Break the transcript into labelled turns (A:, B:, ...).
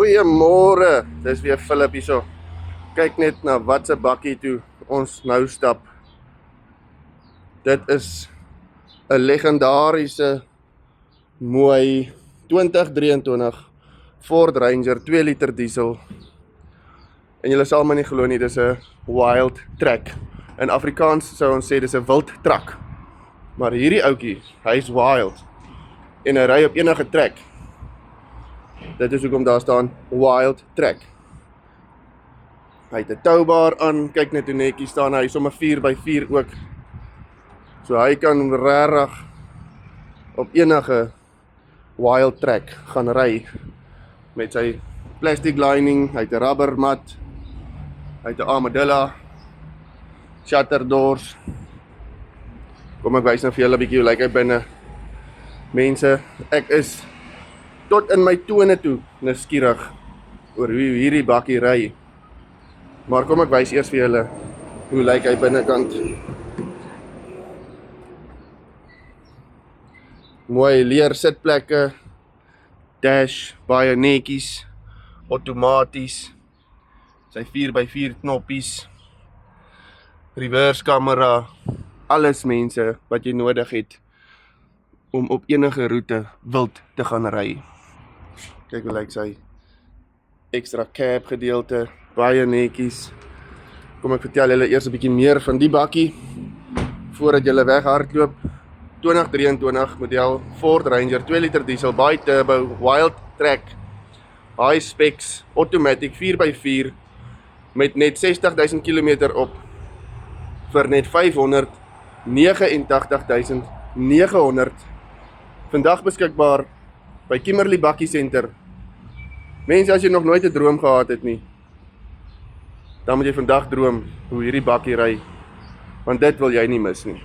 A: Goeiemôre, dis weer Philip hierso. Kyk net na wat se bakkie toe ons nou stap. Dit is 'n legendariese mooi 2023 Ford Ranger 2 liter diesel. En julle sal my nie glo nie, dis 'n wild track. In Afrikaans sou ons sê dis 'n wild trak. Maar hierdie ouetjie, hy's wild en hy ry op enige trek. Dit is hoekom daar staan wild track. Hy het 'n toubaar aan, kyk net hoe netjies staan hy, sommer 4x4 ook. So hy kan regtig op enige wild track gaan ry met sy plastic lining, hy het 'n rubber mat, hy het 'n armadillo, shutter doors. Kom ek wys nou vir julle 'n bietjie hoe lyk hy binne. Mense, ek is tot in my tone toe nuuskierig oor hoe hierdie bakkie ry. Maar kom ek wys eers vir julle hoe lyk hy binnekant. Mooi leer sitplekke, dash baie netjies, outomaties, sy 4x4 knoppies, reverse kamera, alles mense wat jy nodig het om op enige roete wild te gaan ry. Kyk hoe lyk sy extra cab gedeelte, baie netjies. Kom ek vertel julle eers 'n bietjie meer van die bakkie voordat julle weghardloop. 2023 model Ford Ranger 2 liter diesel, baie turbo, wild track, high specs, automatic 4x4 met net 60.000 km op vir net 589.900. Vandag beskikbaar by Kimberley Bakkie Center. Mense, as jy nog nooit 'n droom gehad het nie, dan moet jy vandag droom hoe hierdie bakkie ry, want dit wil jy nie mis nie.